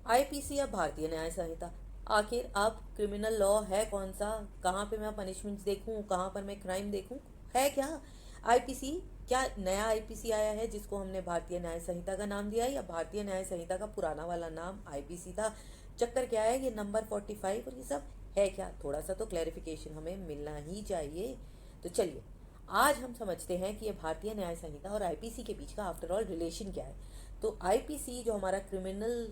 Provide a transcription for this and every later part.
IPC या भारतीय न्याय संहिता, आखिर अब क्रिमिनल लॉ है कौन सा, कहाँ पे मैं पनिशमेंट्स देखूँ, कहाँ पर मैं क्राइम देखूँ, है क्या आईपीसी? क्या नया आईपीसी आया है जिसको हमने भारतीय न्याय संहिता का नाम दिया है, या भारतीय न्याय संहिता का पुराना वाला नाम आईपीसी था? चक्कर क्या है, ये नंबर 45 और ये सब है क्या? थोड़ा सा तो क्लैरिफिकेशन हमें मिलना ही चाहिए। तो चलिए आज हम समझते हैं कि ये भारतीय न्याय संहिता और आईपीसी के बीच का आफ्टर ऑल रिलेशन क्या है। तो आईपीसी जो हमारा क्रिमिनल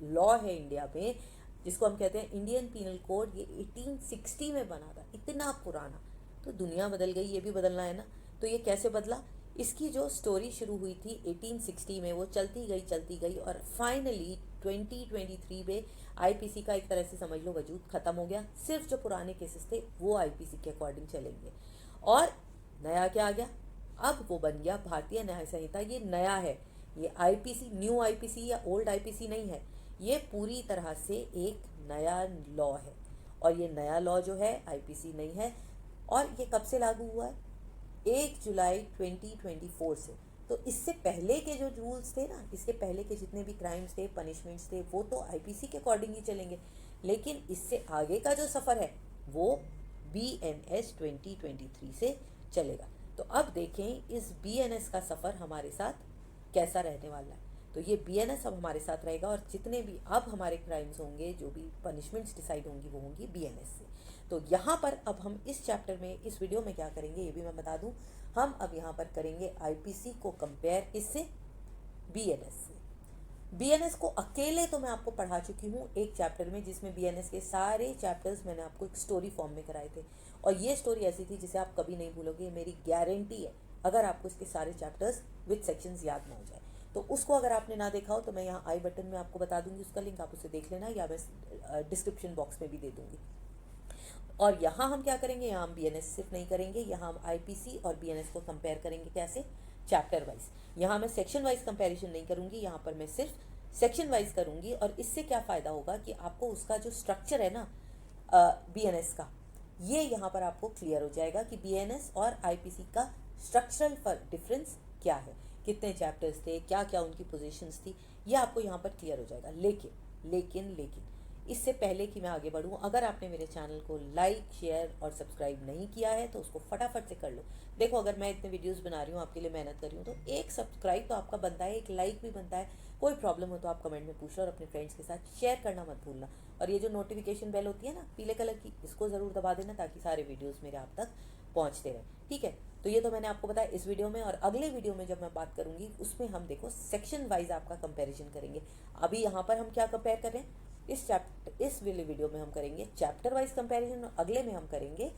लॉ है इंडिया में, जिसको हम कहते हैं इंडियन पीनल कोड, ये 1860 में बना था, इतना पुराना। तो दुनिया बदल गई, ये भी बदलना है ना। तो ये कैसे बदला? इसकी जो स्टोरी शुरू हुई थी 1860 में, वो चलती गई और फाइनली 2023 में आईपीसी का एक तरह से समझ लो वजूद खत्म हो गया। सिर्फ जो पुराने केसेस थे वो आईपीसी के अकॉर्डिंग चलेंगे और नया क्या आ गया? अब वो बन गया भारतीय न्याय संहिता। ये नया है, ये आईपीसी, न्यू आईपीसी या ओल्ड आईपीसी नहीं है, ये पूरी तरह से एक नया लॉ है। और ये नया लॉ जो है आईपीसी नहीं है। और ये कब से लागू हुआ है? 1 जुलाई 2024 से। तो इससे पहले के जो रूल्स थे ना, इसके पहले के जितने भी क्राइम्स थे, पनिशमेंट्स थे, वो तो आईपीसी के अकॉर्डिंग ही चलेंगे। लेकिन इससे आगे का जो सफ़र है वो BNS 2023 से चलेगा। तो अब देखें इस BNS का सफ़र हमारे साथ कैसा रहने वाला है। तो ये BNS अब हमारे साथ रहेगा और जितने भी अब हमारे क्राइम्स होंगे, जो भी पनिशमेंट्स डिसाइड होंगी, वो होंगी BNS से। तो यहाँ पर अब हम इस चैप्टर में, इस वीडियो में क्या करेंगे ये भी मैं बता दूँ। हम अब यहाँ पर करेंगे आईपीसी को कंपेयर किससे? BNS से। BNS को अकेले तो मैं आपको पढ़ा चुकी हूँ एक चैप्टर में, जिसमें BNS के सारे चैप्टर्स मैंने आपको एक स्टोरी फॉर्म में कराए थे। और ये स्टोरी ऐसी थी जिसे आप कभी नहीं भूलोगे, मेरी गारंटी है, अगर आपको इसके सारे चैप्टर्स विद सेक्शंस याद ना हो जाए। तो उसको अगर आपने ना देखा हो तो मैं यहाँ आई बटन में आपको बता दूंगी उसका लिंक, आप उसे देख लेना, या मैं डिस्क्रिप्शन बॉक्स में भी दे दूंगी। और यहाँ हम क्या करेंगे? यहाँ हम BNS सिर्फ नहीं करेंगे, यहाँ हम आईपीसी और BNS को कंपेयर करेंगे। कैसे? Chapter wise. यहाँ मैं सेक्शन वाइज कंपैरिजन नहीं करूँगी, यहाँ पर मैं सिर्फ सेक्शन वाइज करूँगी। और इससे क्या फ़ायदा होगा कि आपको उसका जो स्ट्रक्चर है ना BNS का, ये यहाँ पर आपको क्लियर हो जाएगा कि BNS और आईपीसी का स्ट्रक्चरल डिफरेंस क्या है, कितने चैप्टर्स थे, क्या क्या उनकी पोजीशंस थी, ये आपको यहाँ पर क्लियर हो जाएगा। लेकिन इससे पहले कि मैं आगे बढ़ूँ, अगर आपने मेरे चैनल को लाइक, शेयर और सब्सक्राइब नहीं किया है तो उसको फटाफट से कर लो। देखो, अगर मैं इतने वीडियोस बना रही हूँ, आपके लिए मेहनत कर रही हूँ, तो एक सब्सक्राइब तो आपका बनता है, एक लाइक भी बनता है। कोई प्रॉब्लम हो तो आप कमेंट में पूछ लो और अपने फ्रेंड्स के साथ शेयर करना मत भूलना। और ये जो नोटिफिकेशन बेल होती है ना पीले कलर की, इसको ज़रूर दबा देना ताकि सारे वीडियोज़ मेरे आप तक पहुँचते रहें। ठीक है, तो ये तो मैंने आपको बताया इस वीडियो में। और अगले वीडियो में जब मैं बात करूँगी उसमें हम देखो सेक्शन वाइज आपका कंपैरिजन करेंगे। अभी यहाँ पर हम क्या कंपेयर कर रहे हैं? इस वीडियो में हम करेंगे चैप्टर वाइज कंपैरिजन और अगले में हम करेंगे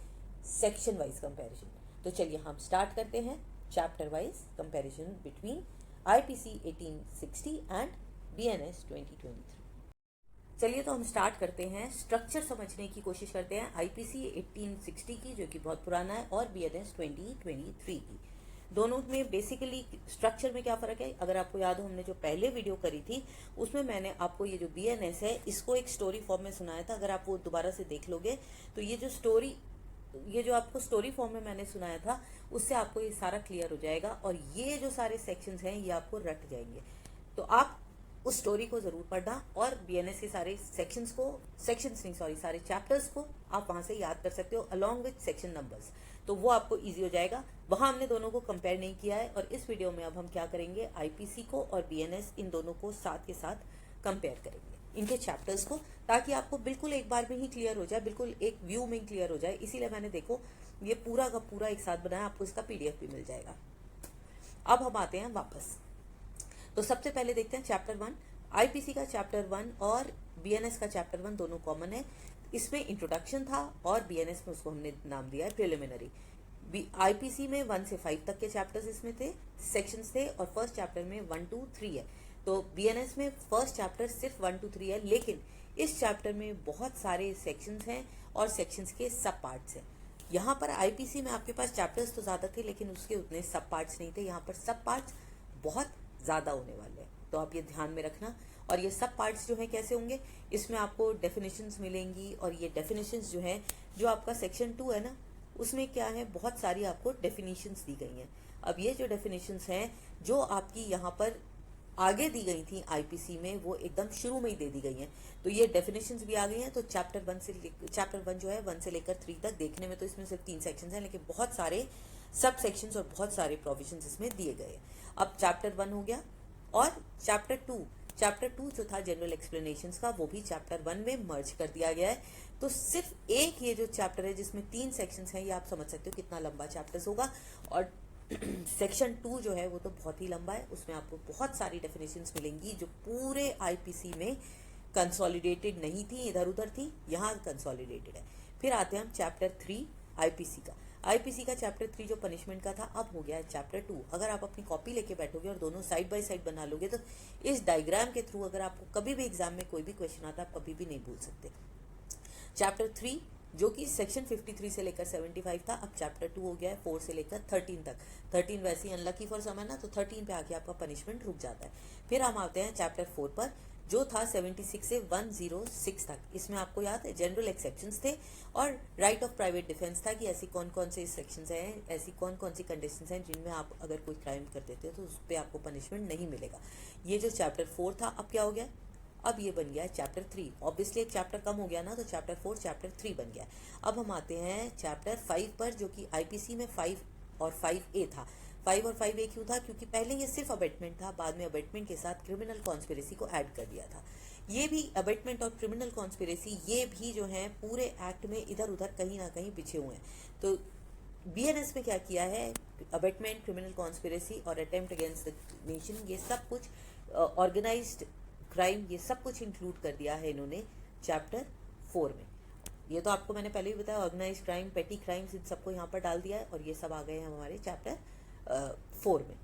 सेक्शन वाइज कंपैरिजन। तो चलिए हम स्टार्ट करते हैं chapter wise comparison between IPC 1860 and BNS 2023। चलिए तो हम स्टार्ट करते हैं, स्ट्रक्चर समझने की कोशिश करते हैं आईपीसी 1860 की, जो कि बहुत पुराना है, और BNS 2023 की। दोनों में बेसिकली स्ट्रक्चर में क्या फ़र्क है? अगर आपको याद हो, हमने जो पहले वीडियो करी थी उसमें मैंने आपको ये जो BNS है इसको एक स्टोरी फॉर्म में सुनाया था। अगर आप वो दोबारा से देख लोगे तो ये जो आपको स्टोरी फॉर्म में मैंने सुनाया था उससे आपको ये सारा क्लियर हो जाएगा और ये जो सारे सेक्शंस हैं ये आपको रट जाएंगे। तो आप उस स्टोरी को ज़रूर पढ़ना और BNS के सारे सारे चैप्टर्स को आप वहाँ से याद कर सकते हो अलॉन्ग विथ सेक्शन नंबर्स। तो वो आपको इजी हो जाएगा। वहाँ हमने दोनों को कंपेयर नहीं किया है और इस वीडियो में अब हम क्या करेंगे? आईपीसी को और BNS, इन दोनों को साथ के साथ कंपेयर करेंगे, इनके चैप्टर्स को, ताकि आपको बिल्कुल एक बार में ही क्लियर हो जाए, बिल्कुल एक व्यू में क्लियर हो जाए। इसीलिए मैंने देखो ये पूरा का पूरा एक साथ बनाया, आपको इसका PDF भी मिल जाएगा। अब हम आते हैं वापस। तो सबसे पहले देखते हैं चैप्टर 1। आईपीसी का चैप्टर 1 और BNS का चैप्टर 1 दोनों कॉमन है। इसमें इंट्रोडक्शन था और BNS में उसको हमने नाम दिया है प्रिलिमिनरी। आईपीसी में 1 से 5 तक के चैप्टर्स इसमें थे, सेक्शंस थे, और फर्स्ट चैप्टर में 1 to 3 है। तो BNS में फर्स्ट चैप्टर सिर्फ 1 to 3 है, लेकिन इस चैप्टर में बहुत सारे सेक्शंस हैं और सेक्शंस के सब पार्ट्स हैं। यहाँ पर आईपीसी में आपके पास चैप्टर्स तो ज़्यादा थे लेकिन उसके उतने सब पार्ट्स नहीं थे, यहाँ पर सब पार्ट्स बहुत ज़्यादा होने वाले हैं, तो आप ये ध्यान में रखना। और ये सब पार्ट्स जो हैं कैसे होंगे? इसमें आपको डेफिनेशंस मिलेंगी और ये डेफिनेशंस जो हैं, जो आपका सेक्शन 2 है ना, उसमें क्या है, बहुत सारी आपको डेफिनेशंस दी गई हैं। अब ये जो डेफिनेशंस हैं, जो आपकी यहाँ पर आगे दी गई थी आईपीसी में वो एकदम शुरू में ही दे दी गई हैं। तो ये डेफिनेशंस भी आ गई हैं। तो चैप्टर वन जो है 1 से लेकर 3 तक, देखने में तो इसमें सिर्फ 3 सेक्शंस हैं, लेकिन बहुत सारे सब सेक्शंस और बहुत सारे प्रोविजंस इसमें दिए गए हैं। अब चैप्टर 1 हो गया, और चैप्टर टू जो था जनरल एक्सप्लेनेशंस का, वो भी चैप्टर 1 में मर्ज कर दिया गया है। तो सिर्फ एक ये जो चैप्टर है जिसमें 3 सेक्शंस हैं, ये आप समझ सकते हो कितना लंबा चैप्टर्स होगा। और सेक्शन 2 जो है वो तो बहुत ही लंबा है, उसमें आपको बहुत सारी डेफिनेशंस मिलेंगी जो पूरे आईपीसी में कंसोलिडेटेड नहीं थी, इधर उधर थी, यहाँ कंसोलिडेटेड है। फिर आते हैं हम चैप्टर 3 आईपीसी का चैप्टर 3 जो पनिशमेंट का था, अब हो गया है चैप्टर 2। अगर आप अपनी कॉपी लेके बैठोगे और दोनों साइड बाय साइड बना लोगे, तो इस डायग्राम के थ्रू अगर आपको कभी भी एग्जाम में कोई भी क्वेश्चन आता है, आप कभी भी नहीं भूल सकते। चैप्टर 3 जो कि सेक्शन 53 से लेकर 75 था, अब चैप्टर 2 हो गया है 4 से लेकर 13 तक। 13 वैसे ही अनलकी फॉर सम है ना, तो 13 पे आके आपका पनिशमेंट रुक जाता है। फिर हम आते हैं चैप्टर 4 पर, जो था 76 से 106 तक। इसमें आपको याद है जनरल एक्सेप्शंस थे और राइट ऑफ प्राइवेट डिफेंस था कि ऐसी कौन कौन से सेक्शंस हैं, ऐसी कौन कौन सी कंडीशंस हैं जिनमें आप अगर कोई क्राइम कर देते हो तो उस पर आपको पनिशमेंट नहीं मिलेगा। ये जो चैप्टर 4 था, अब क्या हो गया, अब ये बन गया है चैप्टर 3। ऑब्वियसली एक चैप्टर कम हो गया ना, तो चैप्टर 4 चैप्टर 3 बन गया। अब हम आते हैं चैप्टर 5 पर, जो कि आईपीसी में 5 और 5A था। 5 और 5A क्यों था, क्योंकि पहले ये सिर्फ अबेटमेंट था, बाद में अबेटमेंट के साथ क्रिमिनल कॉन्स्पिरेसी को ऐड कर दिया था। ये भी अबेटमेंट और क्रिमिनल कॉन्स्पिरेसी, ये भी जो है पूरे एक्ट में इधर उधर कहीं ना कहीं पिछे हुए हैं। तो बीएनएस में क्या किया है, अबेटमेंट, क्रिमिनल कॉन्स्पिरेसी और अटेम्प्ट अगेंस्ट द नेशन, ये सब कुछ ऑर्गेनाइज्ड क्राइम, ये सब कुछ इंक्लूड कर दिया है इन्होंने चैप्टर 4 में। ये तो आपको मैंने पहले ही बताया, ऑर्गेनाइज क्राइम, पेटी क्राइम्स, इन सबको यहाँ पर डाल दिया है, और ये सब आ गए हैं हमारे चैप्टर 4 में।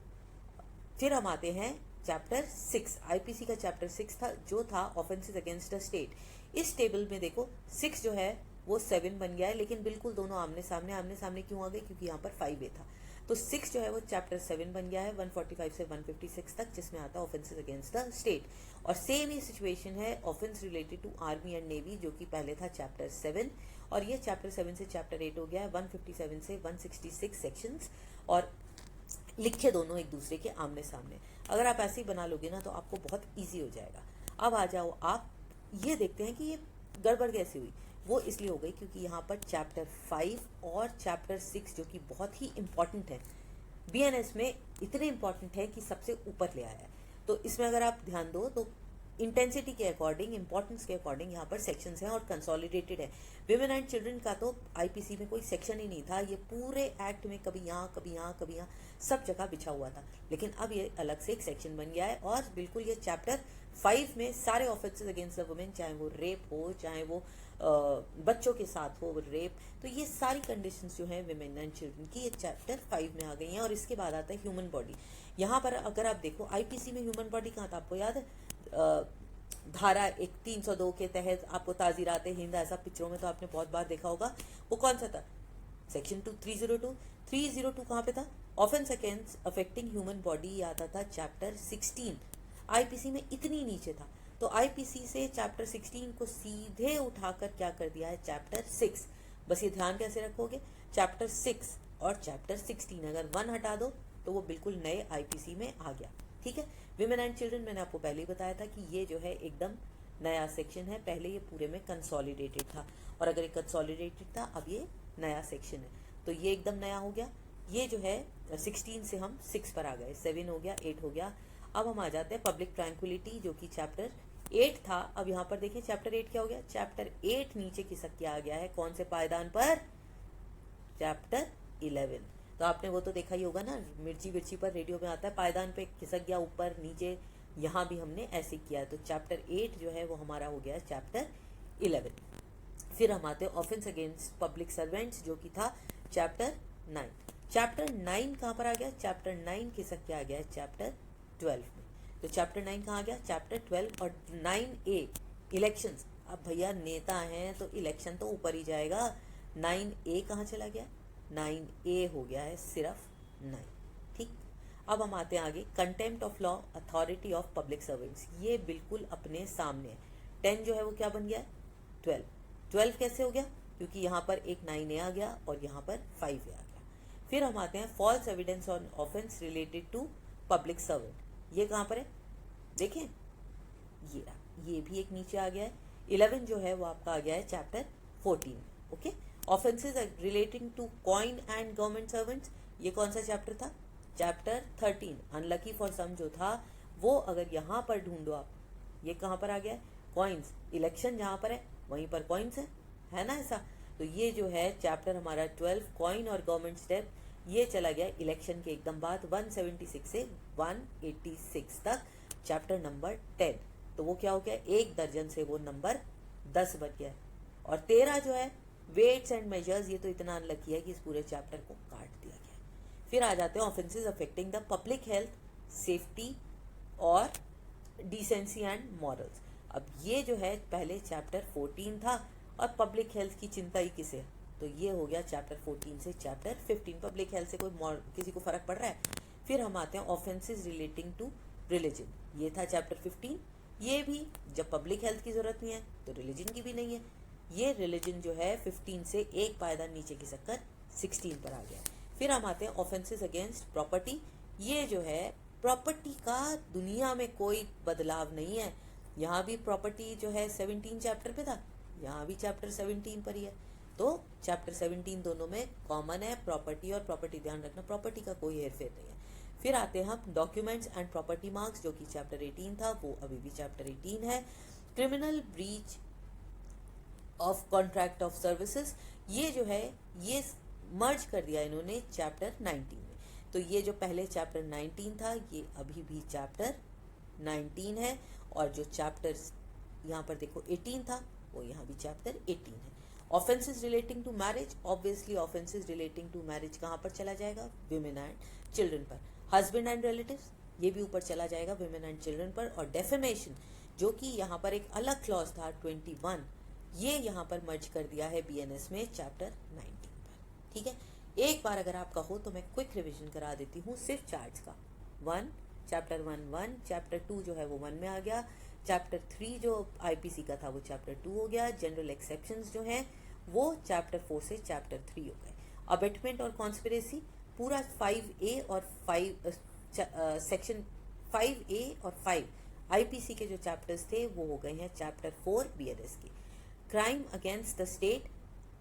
फिर हम आते हैं चैप्टर 6। आईपीसी का चैप्टर 6 था, जो था ऑफेंसेस अगेंस्ट द स्टेट। इस टेबल में देखो 6 जो है वो 7 बन गया है, लेकिन बिल्कुल दोनों आमने सामने क्यों आ गए, क्योंकि यहाँ पर 5A था। तो 6 जो है वो चैप्टर 7 बन गया है 145 से 156 तक, जिसमें आता है ऑफेंसेस अगेंस्ट द स्टेट। और सेम ही सिचुएशन है offence related to army and navy, जो कि पहले था चैप्टर 7, और ये चैप्टर 7 से चैप्टर 8 हो गया है 157 से 166 सेक्शंस, और लिखे दोनों एक दूसरे के आमने सामने। अगर आप ऐसे ही बना लोगे ना, तो आपको बहुत ईजी हो जाएगा। अब आ जाओ आप, ये देखते हैं कि ये गड़बड़ कैसे हुई। वो इसलिए हो गई क्योंकि यहाँ पर चैप्टर 5 और चैप्टर 6 जो कि बहुत ही इम्पॉर्टेंट है, बीएनएस में इतने इम्पॉर्टेंट है कि सबसे ऊपर ले आया है। तो इसमें अगर आप ध्यान दो तो इंटेंसिटी के अकॉर्डिंग, इंपॉर्टेंस के अकॉर्डिंग यहाँ पर सेक्शंस हैं और कंसोलिडेटेड है। विमेन एंड चिल्ड्रन का तो आईपीसी में कोई सेक्शन ही नहीं था, ये पूरे एक्ट में कभी यहाँ कभी यहाँ कभी यहाँ सब जगह बिछा हुआ था। लेकिन अब ये अलग से एक सेक्शन बन गया है, और बिल्कुल ये चैप्टर 5 में सारे ऑफेंसेस अगेंस्ट द वुमेन, चाहे वो रेप हो, चाहे वो बच्चों के साथ हो रेप, तो ये सारी कंडीशंस जो हैं विमेन एंड चिल्ड्रन की, ये चैप्टर 5 में आ गई हैं। और इसके बाद आता है ह्यूमन बॉडी। यहाँ पर अगर आप देखो आईपीसी में ह्यूमन बॉडी कहाँ था, आपको याद है, धारा 302 के तहत आपको ताजीरात हिंद, ऐसा पिक्चरों में तो आपने बहुत बार देखा होगा। वो कौन सा था, सेक्शन 302 कहाँ पे था, offence against affecting human body आता था चैप्टर 16। आईपीसी में इतनी नीचे था, तो आईपीसी से चैप्टर 16 को सीधे उठाकर क्या कर दिया है चैप्टर 6। बस ये ध्यान कैसे रखोगे, चैप्टर 6 और चैप्टर 16 अगर 1 हटा दो तो वो बिल्कुल नए आईपीसी में आ गया। ठीक है, विमेन एंड चिल्ड्रन मैंने आपको पहले ही बताया था कि ये जो है एकदम नया सेक्शन है, पहले ये पूरे में कंसोलिडेटेड था, और अगर ये कंसोलिडेटेड था अब ये नया सेक्शन है, तो ये एकदम नया हो गया। ये जो है 16 से हम 6 पर आ गए, 7 हो गया, 8 हो गया। अब हम आ जाते हैं पब्लिक ट्रैंक्विलिटी, जो कि चैप्टर 8 था। अब यहाँ पर देखिए चैप्टर 8 क्या हो गया, चैप्टर 8 नीचे खिसक के आ गया है कौन से पायदान पर, चैप्टर 11। तो आपने वो तो देखा ही होगा ना, मिर्ची पर रेडियो में आता है, पायदान पे खिसक गया ऊपर नीचे, यहाँ भी हमने ऐसे किया। तो चैप्टर 8 जो है वो हमारा हो गया चैप्टर 11। फिर हम आते हैं ऑफेंस अगेंस्ट पब्लिक सर्वेंट्स, जो कि था चैप्टर 9। चैप्टर 9 कहाँ पर आ गया, चैप्टर 9 खिसक के आ गया चैप्टर 12 में। तो चैप्टर 9 कहाँ आ गया, चैप्टर 12। और 9A इलेक्शंस, अब भैया नेता हैं तो इलेक्शन तो ऊपर ही जाएगा। 9A कहाँ चला गया, 9A हो गया है सिर्फ 9। ठीक, अब हम आते हैं आगे, contempt of law, authority of public servants, ये बिल्कुल अपने सामने है। 10 जो है वो क्या बन गया, 12। 12 कैसे हो गया, क्योंकि यहाँ पर एक 9A आ गया और यहाँ पर 5A आ गया। फिर हम आते हैं false evidence on offence related to public servant, ये कहाँ पर है, देखें ये भी एक नीचे आ गया है। 11 जो है वो आपका आ गया है chapter 14। Okay, offences relating to coin and government servants, ये कौन सा चैप्टर था? चैप्टर 13। अनलकी फॉर सम जो था वो अगर यहाँ पर ढूंढो आप, ये कहाँ पर आ गया है? कॉइन्स। इलेक्शन जहाँ पर है वहीं पर कॉइन्स है ना ऐसा? तो ये जो है चैप्टर हमारा 12 कॉइन और गवर्नमेंट स्टेप, ये चला गया इलेक्शन के एकदम बाद 176 से 186 तक, चैप्टर नंबर 10। तो वो क्या हो गया? एक दर्जन से वो नंबर 10 बन गया। और 13 जो है वेट्स एंड मेजर्स, ये तो इतना अनलकी है कि इस पूरे चैप्टर को काट दिया गया। फिर आ जाते हैं offences affecting the public health, safety और डिसेंसी एंड मॉरल्स। अब ये जो है पहले चैप्टर 14 था और पब्लिक हेल्थ की चिंता ही किसे, तो ये हो गया चैप्टर 14 से चैप्टर 15। पब्लिक हेल्थ से कोई किसी को फर्क पड़ रहा है? फिर हम आते हैं ऑफेंसेस रिलेटिंग टू रिलीजन, ये था चैप्टर 15। ये भी जब पब्लिक हेल्थ की जरूरत नहीं है तो रिलीजन की भी नहीं है। ये रिलीजन जो है 15 से एक पायदान नीचे खिसक 16 पर आ गया। फिर हम आते हैं ऑफेंसेस अगेंस्ट प्रॉपर्टी। ये जो है प्रॉपर्टी का दुनिया में कोई बदलाव नहीं है। यहाँ भी प्रॉपर्टी जो है 17 चैप्टर पे था, यहाँ भी चैप्टर 17 पर ही है। तो चैप्टर 17 दोनों में कॉमन है, प्रॉपर्टी और प्रॉपर्टी, ध्यान रखना प्रॉपर्टी का कोई हेरफेर नहीं है। फिर आते हैं हम डॉक्यूमेंट्स एंड प्रॉपर्टी मार्क्स, जो कि चैप्टर 18 था, वो अभी भी चैप्टर 18 है। Criminal breach of contract of services, ये जो है ये मर्ज कर दिया इन्होंने चैप्टर 19 में। तो ये जो पहले चैप्टर 19 था ये अभी भी चैप्टर 19 है, और जो चैप्टर यहाँ पर देखो 18 था वो यहाँ भी चैप्टर 18 है। Offences relating to marriage, obviously offences relating to marriage कहाँ पर चला जाएगा? विमेन एंड चिल्ड्रन पर। हस्बैंड एंड रिलेटिव्स, ये भी ऊपर चला जाएगा विमेन एंड चिल्ड्रन पर। और डेफेमेशन, जो कि यहाँ पर एक अलग क्लॉज था 21, ये यहाँ पर मर्ज कर दिया है बीएनएस में चैप्टर 19 पर। ठीक है, एक बार अगर आपका हो तो मैं क्विक रिवीजन करा देती हूँ सिर्फ चार्ट्स का। चैप्टर 1 चैप्टर 2 जो है वो 1 में आ गया। चैप्टर 3 जो आईपीसी का था वो चैप्टर 2 हो गया। जनरल एक्सेप्शंस जो हैं वो चैप्टर 4 से चैप्टर 3 हो गए। अबेटमेंट और कॉन्स्पिरेसी पूरा 5A और 5 सेक्शन 5A और 5 आईपीसी के जो चैप्टर्स थे वो हो गए हैं चैप्टर 4 बीएनएस के। Crime against the state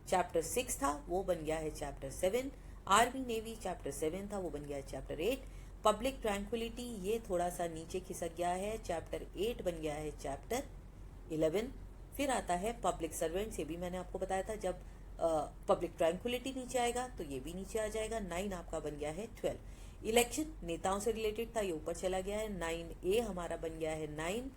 chapter 6 था, वो बन गया है चैप्टर 7। आर्मी नेवी चैप्टर 7 था, वो बन गया है चैप्टर 8। पब्लिक ट्रैंक्विलिटी ये थोड़ा सा नीचे खिसक गया है, चैप्टर 8 बन गया है चैप्टर 11। फिर आता है पब्लिक सर्वेंट्स, ये भी मैंने आपको बताया था जब पब्लिक ट्रैंक्विलिटी नीचे आएगा तो ये भी नीचे आ जाएगा। 9 आपका बन गया है 12। इलेक्शन नेताओं से रिलेटेड था, ये ऊपर चला गया है। 9A हमारा बन गया है 9।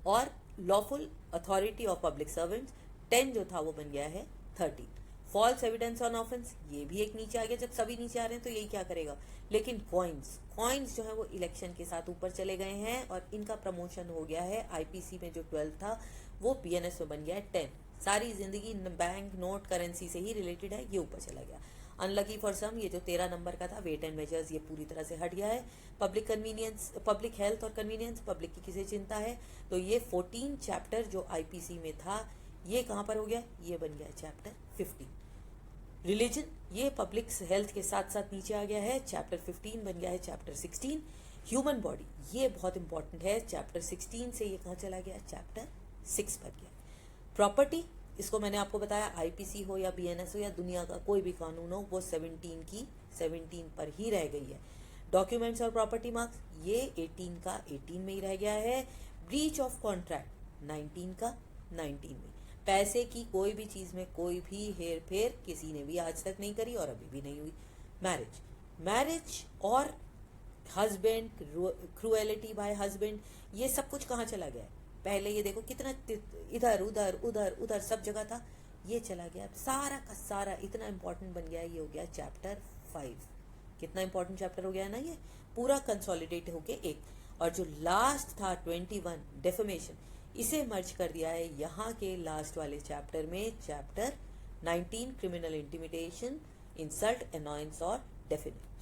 और lawful authority of public servants 10 जो था वो बन गया है 13। फॉल्स एविडेंस ऑन ऑफेंस, ये भी एक नीचे आ गया। जब सभी नीचे आ रहे हैं तो यही क्या करेगा? लेकिन कॉइन्स जो है वो इलेक्शन के साथ ऊपर चले गए हैं और इनका प्रमोशन हो गया है। आईपीसी में जो 12 था वो बीएनएस में बन गया है 10। सारी जिंदगी बैंक नोट करेंसी से ही रिलेटेड है, ये ऊपर चला गया। अनलकी फॉर सम, ये जो 13 नंबर का था वेट एंड मेजर्स, ये पूरी तरह से हट गया है। पब्लिक कन्वीनियंस, पब्लिक हेल्थ और कन्वीनियंस, पब्लिक की किसे चिंता है, तो ये 14 चैप्टर जो आईपीसी में था ये कहाँ पर हो गया? ये बन गया चैप्टर 15। रिलीजन, ये पब्लिक हेल्थ के साथ साथ नीचे आ गया है, चैप्टर 15 बन गया है चैप्टर 16। ह्यूमन बॉडी, ये बहुत इंपॉर्टेंट है, चैप्टर 16 से ये कहाँ चला गया? चैप्टर 6 बन गया। प्रॉपर्टी, इसको मैंने आपको बताया आईपीसी हो या बीएनएस हो या दुनिया का कोई भी कानून हो, वो 17 पर ही रह गई है। डॉक्यूमेंट्स और प्रॉपर्टी मार्क्स, ये 18 का 18 में ही रह गया है। ब्रीच ऑफ कॉन्ट्रैक्ट 19 का 19 में। पैसे की कोई भी चीज़ में कोई भी हेर फेर किसी ने भी आज तक नहीं करी और अभी भी नहीं हुई। मैरिज और हस्बैंड, क्रूएलिटी बाय हस्बैंड, ये सब कुछ कहाँ चला गया है? पहले ये देखो कितना इधर उधर उधर उधर सब जगह था, ये चला गया। सारा का सारा इतना इंपॉर्टेंट बन गया, ये हो गया चैप्टर 5। कितना इंपॉर्टेंट चैप्टर हो गया ना, ये पूरा कंसोलिडेट होके एक। और जो लास्ट था 21 डेफेमेशन, इसे मर्ज कर दिया है यहाँ के लास्ट वाले चैप्टर में, chapter 19 criminal intimidation, insult, annoyance और डेफेमेशन।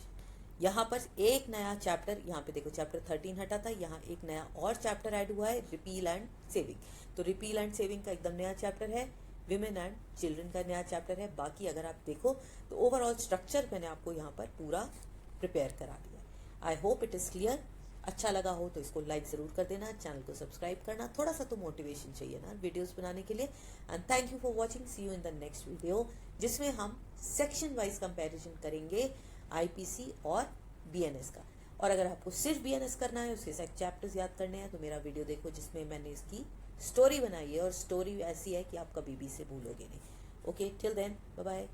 यहाँ पर एक नया चैप्टर, यहाँ पे देखो चैप्टर 13 हटा था, यहाँ एक नया और चैप्टर ऐड हुआ है, रिपील एंड सेविंग। तो रिपील एंड सेविंग का एकदम नया चैप्टर है। विमेन एंड चिल्ड्रन का नया चैप्टर है। बाकी अगर आप देखो तो ओवरऑल स्ट्रक्चर मैंने आपको यहाँ पर पूरा प्रिपेयर करा दिया। I hope it is clear. अच्छा लगा हो तो इसको लाइक ज़रूर कर देना, चैनल को सब्सक्राइब करना, थोड़ा सा तो मोटिवेशन चाहिए ना वीडियोस बनाने के लिए। And thank you for watching, see you in the next video, जिसमें हम सेक्शन वाइज कंपैरिजन करेंगे आईपीसी और बीएनएस का। और अगर आपको सिर्फ बीएनएस करना है, उसके साथ चैप्टर्स याद करने हैं, तो मेरा वीडियो देखो जिसमें मैंने इसकी स्टोरी बनाई है, और स्टोरी ऐसी है कि आप कभी भी इसे भूलोगे नहीं। Okay, till then, bye bye.